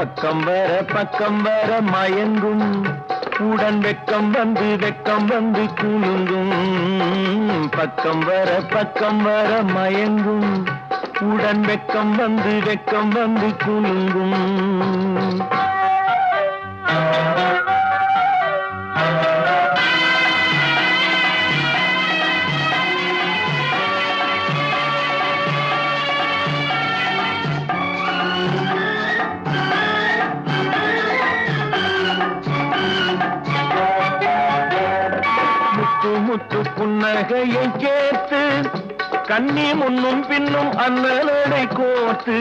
பக்கம் வர மயங்கும் உடன் வெக்கம் வந்து குலுங்கும் பக்கம் வர மயங்கும் உடன் வெக்கம் வந்து குலுங்கும் முத்து புன்னகையை கேட்டு கண்ணி முன்னும் பின்னும் அண்ணலடை கோர்த்து